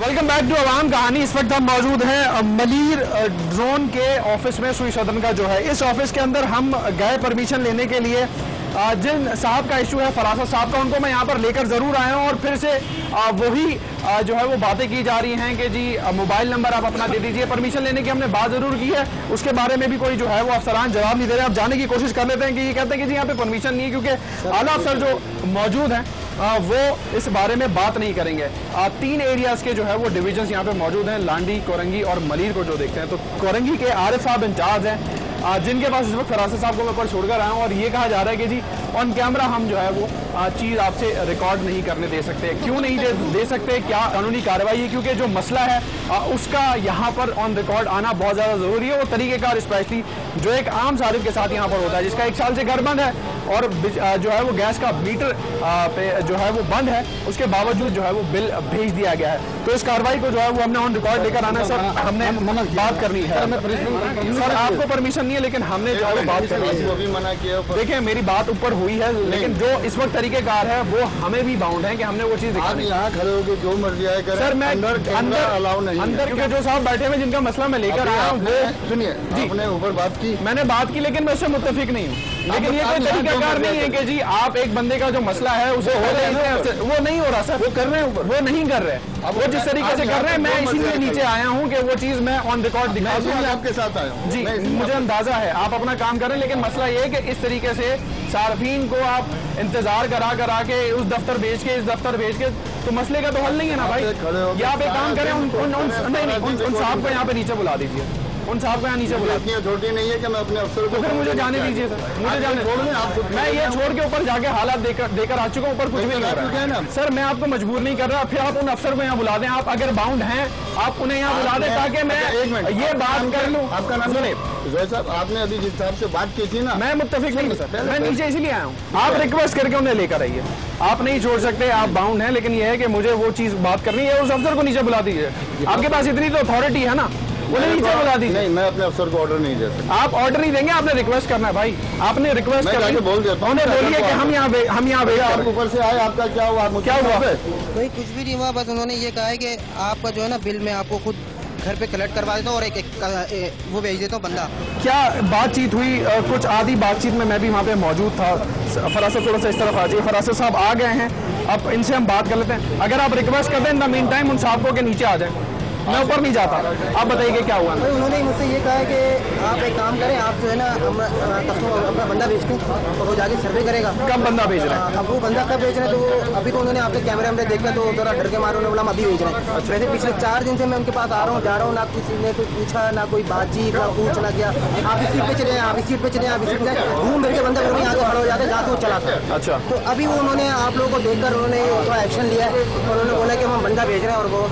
Welcome back to अवाम कहानी। इस वक्त हम मौजूद हैं मलीर ड्रोन के ऑफिस में, सुई सदन का जो है। इस ऑफिस के अंदर हम गए परमिशन लेने के लिए। जिन साहब का इशू है फरासत साहब का, उनको मैं यहाँ पर लेकर जरूर आया हूँ और फिर से वही जो है वो बातें की जा रही हैं कि जी मोबाइल नंबर आप अपना दे दीजिए। परमिशन लेने की हमने बात जरूर की है, उसके बारे में भी कोई जो है वो अफसरान जवाब नहीं दे रहे। आप जाने की कोशिश कर लेते हैं कि ये कहते हैं कि जी यहाँ पे परमिशन नहीं है, क्योंकि आला अफसर जो मौजूद हैं वो इस बारे में बात नहीं करेंगे। 3 एरियाज के जो है वो डिविजन्स यहाँ पे मौजूद हैं, लांडी, कोरंगी और मलीर को जो देखते हैं। तो कोरंगी के आरिफ साहब इंचार्ज हैं, जिनके पास इस वक्त फरासत साहब को मैं ऊपर छोड़कर आया हूँ और ये कहा जा रहा है कि जी ऑन कैमरा हम जो है वो चीज़ आपसे रिकॉर्ड नहीं करने दे सकते। क्यों नहीं दे सकते? क्या कानूनी कार्रवाई है? क्योंकि जो मसला है उसका यहाँ पर ऑन रिकॉर्ड आना बहुत ज़्यादा ज़रूरी है। वो तरीक़ेकार स्पेशली जो एक आम सारिफ के साथ यहाँ पर होता है, जिसका 1 साल से घर बंद है और जो है वो गैस का मीटर पे जो है वो बंद है, उसके बावजूद जो है वो बिल भेज दिया गया है। तो इस कार्रवाई को जो है वो हमने ऑन रिकॉर्ड लेकर आना है। सर हमने बात करनी है। सर आपको परमिशन नहीं है, लेकिन हमने जो है वो बात करनी है। देखिए मेरी बात ऊपर हुई है, लेकिन जो इस वक्त तरीकेकार है वो हमें भी बाउंड है कि हमने वो चीज दिखानी है। यहाँ खड़े होकर जो मर्जी आए करें। सर मैं अंदर के जो साहब बैठे हुए जिनका मसला मैं लेकर आया हूँ वो सुनिए, आपने ऊपर बात की, मैंने बात की, लेकिन मैं उससे मुत्तफिक नहीं हूँ। लेकिन ये कोई तरीकाकार नहीं है कि जी आप एक बंदे का जो मसला है उसे हो रहा है, वो नहीं हो रहा सर। वो कर रहे हैं, वो नहीं कर रहे। वो जिस तरीके से कर रहे हैं, मैं इसीलिए नीचे आया हूँ कि वो चीज मैं ऑन रिकॉर्ड दिखा दूं। आपके साथ आया हूं। जी मुझे अंदाजा है, आप अपना काम करें, लेकिन मसला ये है कि इस तरीके से सार्फिन को आप इंतजार करा के उस दफ्तर भेज के इस दफ्तर भेज के, तो मसले का तो हल नहीं है ना भाई। या आप एक काम करें, उन साहब को यहाँ पे नीचे बुला दीजिए, उन साहब को यहाँ नीचे बुला दीजिए। छोटी नहीं है कि मैं अपने अफसर को, फिर मुझे जाने दीजिए सर, मुझे जाने छोड़ दें। मैं ये छोड़ के ऊपर जाके हालात देकर आ चुका हूँ, ऊपर कुछ भी नहीं कर रहा है सर। मैं आपको मजबूर नहीं कर रहा। फिर आप उन अफसर को यहाँ बुला दें, आप अगर बाउंड हैं आप उन्हें यहाँ बुला दें ताकि मैं ये बात कर लूँ। आपका नाम सुने साहब, आपने अभी जिस साहब से बात की थी ना, मैं मुत्तफिक नहीं हूँ सर, मैं नीचे इसीलिए आया हूँ। आप रिक्वेस्ट करके उन्हें लेकर आइए, आप नहीं छोड़ सकते, आप बाउंड हैं। लेकिन ये है कि मुझे वो चीज बात करनी है, उस अफसर को नीचे बुला दीजिए। आपके पास इतनी तो अथॉरिटी है ना, उन्हें नीचे बुला दीजिए। नहीं, मैं अपने अफसर को ऑर्डर नहीं दे सकता। आप ऑर्डर नहीं देंगे, आपने रिक्वेस्ट करना है भाई। आपने रिक्वेस्ट करके बोल दिया, उन्हें बोलिए कि हम यहाँ वेट आप ऊपर से आए, आपका क्या हुआ? क्या हुआ? कोई कुछ भी नहीं हुआ, बस उन्होंने ये कहा है कि आपका जो है ना बिल में आपको खुद घर पे कलेक्ट करवा देता हूँ और वो भेज देता हूँ बंदा। क्या बातचीत हुई? कुछ आधी बातचीत में मैं भी वहाँ पे मौजूद था। फरासत थोड़ा सा इस तरफ आ जाइए। फरासत साहब आ गए हैं, अब इनसे हम बात कर लेते हैं। अगर आप रिक्वेस्ट कर दें इन द मीन टाइम उन साहब को के नीचे आ जाए, मैं ऊपर नहीं जाता। आप बताइए क्या हुआ? उन्होंने मुझसे ये कहा है कि आप एक काम करें, आप जो है ना कस्टमर अपना बंदा भेजते हैं और वो जाके सर्वे करेगा। कब बंदा भेज रहे हैं? अब वो बंदा कब भेज रहे हैं? तो अभी तो उन्होंने आपके कैमरे में देखा तो थोड़ा डर के मारे उन्होंने बोला हम अभी भेज रहे हैं। वैसे पिछले 4 दिन से मैं उनके पास आ रहा हूँ, जा रहा हूँ, ना किसी ने कुछ पूछा, ना कोई बातचीत, ना कुछ ना किया। आप इस सीट पे चले, आप इस सीट पे चले, आप इस सीट पे घूम फिर के बंदा फिर आगे खड़ा हो जाता है, जाके वो चला था। अच्छा, तो अभी वो उन्होंने आप लोगों को देखकर उन्होंने थोड़ा एक्शन लिया है। उन्होंने बोला कि हम बंदा भेज रहे हैं और वो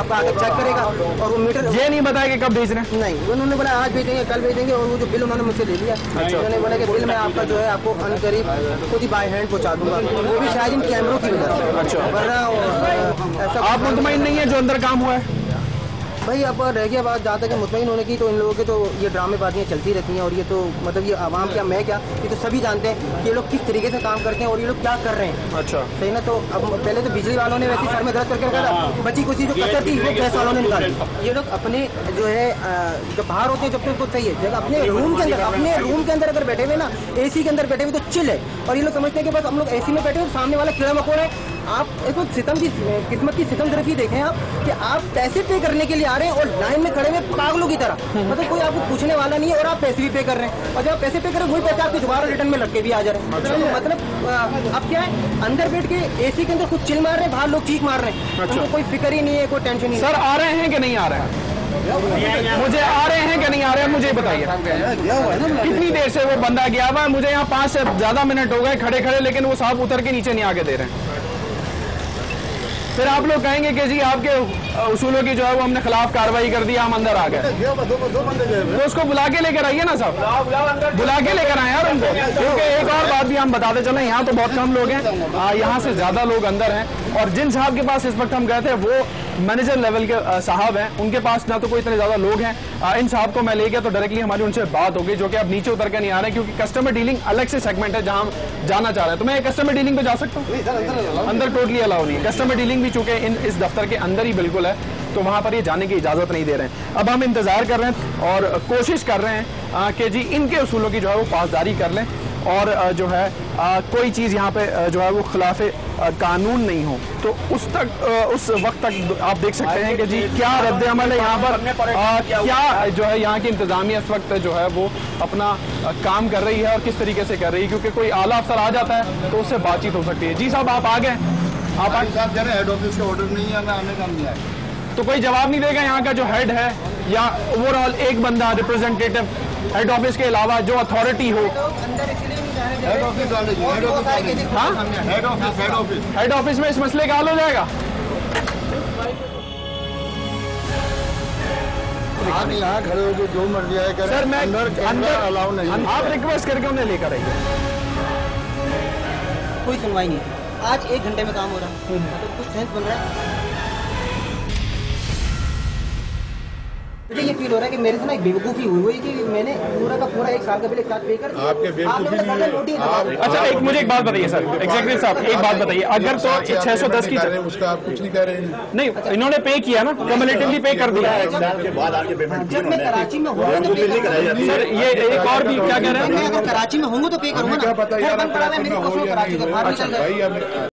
आपका आगे चेक करेगा और वो ये नहीं बताया कि कब भेज रहे हैं? नहीं, उन्होंने बोला आज भेजेंगे, कल भेजेंगे। और वो जो बिल उन्होंने मुझसे ले लिया। अच्छा। उन्होंने बोला कि बिल मैं आपका जो है आपको अनकरीब खुद ही बाय हैंड पहुंचा दूंगा, वो भी शायद इन कैमरों की वजह से। अच्छा, वरना ऐसा आप मुतमईन नहीं है जो अंदर काम हुआ है? भाई अब रह गया बात जहाँ तक मुतमईन होने की, तो इन लोगों के तो ये ड्रामेबाजियाँ चलती रहती हैं। और ये तो मतलब ये आवाम क्या, मैं क्या, ये तो सभी जानते हैं कि ये लोग किस तरीके से काम करते हैं और ये लोग क्या कर रहे हैं। अच्छा, सही ना? तो अब पहले तो बिजली वालों ने वैसे सर में दर्द करके रखा था, बची कुछ जो कचर थी वो गैस वालों ने निकाली। ये लोग अपने जो है जब बाहर होते हैं जब तक तो सही है, जब अपने रूम के अंदर अगर बैठे हुए ना, एसी के अंदर बैठे हुए तो चिल है। और ये लोग समझते हैं कि बस हम लोग एसी में बैठे हुए, सामने वाला कीड़ा मकोड़ा है। आप इसको सितम की किस्मत की सितमदरफी देखें आप कि आप पैसे पे करने के लिए आ रहे हैं और लाइन में खड़े हुए पागलों की तरह, मतलब कोई आपको पूछने वाला नहीं है और आप पैसे भी पे कर रहे हैं। और जब आप पैसे पे कर रहे हैं वही पैसे आपके दोबारा रिटर्न में लटके भी आ जा रहे हैं। तो मतलब अब क्या है, अंदर बैठ के एसी के अंदर कुछ चिल मार रहे हैं, बाहर लोग चीख मार रहे हैं। उनको कोई फिक्र ही नहीं है, कोई टेंशन नहीं है। सर आ रहे हैं कि नहीं आ रहे हैं? मुझे आ रहे हैं कि नहीं आ रहे हैं मुझे बताइए। कितनी देर से वो बंदा गया हुआ है? मुझे यहाँ 5 से ज्यादा मिनट हो गए खड़े खड़े, लेकिन वो साहब उतर के नीचे नहीं आके दे रहे हैं। फिर आप लोग कहेंगे कि जी आपके उसूलों की जो है वो हमने खिलाफ कार्रवाई कर दी, हम अंदर आ गए। तो उसको बुला के लेकर आइए ना साहब, बुला के लेकर आए यार उनको। क्योंकि एक और बात भी हम बताते चले, यहाँ तो बहुत कम लोग हैं, यहाँ से ज्यादा लोग अंदर हैं। और जिन साहब के पास इस वक्त हम गए थे वो मैनेजर लेवल के साहब हैं, उनके पास ना तो कोई इतने ज्यादा लोग हैं। इन साहब को मैं ले गया तो डायरेक्टली हमारी उनसे बात हो गई, जो कि अब नीचे उतर के नहीं आ रहे क्योंकि कस्टमर डीलिंग अलग से सेगमेंट है जहां हम जाना चाह रहे हैं। तो मैं कस्टमर डीलिंग पे जा सकता हूँ? अंदर टोटली अलाउ नहीं है, कस्टमर डीलिंग भी भी चूंकि इस दफ्तर के अंदर ही बिल्कुल है, तो वहां पर ये जाने की इजाजत नहीं दे रहे हैं। अब हम इंतजार कर रहे हैं और कोशिश कर रहे हैं कि जी इनके उसूलों की जो है वो पासदारी कर लें और जो है कोई चीज़ यहाँ पे जो है वो खिलाफ कानून नहीं हो। तो उस वक्त तक आप देख सकते हैं कि जी क्या रद्द अमल है यहाँ पर, क्या जो है यहाँ की इंतजामिया इस वक्त जो है वो अपना काम कर रही है और किस तरीके से कर रही है, क्योंकि कोई आला अफसर आ जाता है तो उससे बातचीत हो सकती है। जी साहब आप आ गए, आप साहब कह रहे हेड ऑफिस का ऑर्डर नहीं है, मैं आने का नहीं आया, तो कोई जवाब नहीं देगा यहाँ का जो हेड है या ओवरऑल एक बंदा रिप्रेजेंटेटिव हेड ऑफिस के अलावा जो अथॉरिटी हो? हेड ऑफिस वाले जी, हेड ऑफिस वाले, हाँ हेड ऑफिस में इस मसले का हल हो जाएगा। आप यहाँ खड़े हो जो मर्जी है करें, सर मैं अंदर अलाउ नहीं, आप रिक्वेस्ट करके उन्हें लेकर आइए। कोई सुनवाई नहीं, आज 1 घंटे में काम हो रहा है, तो कुछ सेंस बन रहा है। मुझे ये फील हो रहा है कि मेरे से ना एक बेवकूफ़ी हुई कि मैंने पूरा का पूरा 1 साल का बिल एक साथ पे कर, आपके बेवकूफ़ी। अच्छा एक मुझे एक बात बताइए सर, एग्जैक्टली साहब एक बात बताइए, अगर तो 610 की उसका आप कुछ नहीं कह रहे हैं। नहीं, इन्होंने पे किया ना, कम्युलेटिवली पे कर दिया। जब मैं कराची में हूँ तो पे करूँगा सर ये एक और भी क्या कह रहे हैं, मैं अगर कराची में हूँ तो पे करूँगा ना, घर बंद पड़ा है मेरी, कराची का बाहर निकल गए।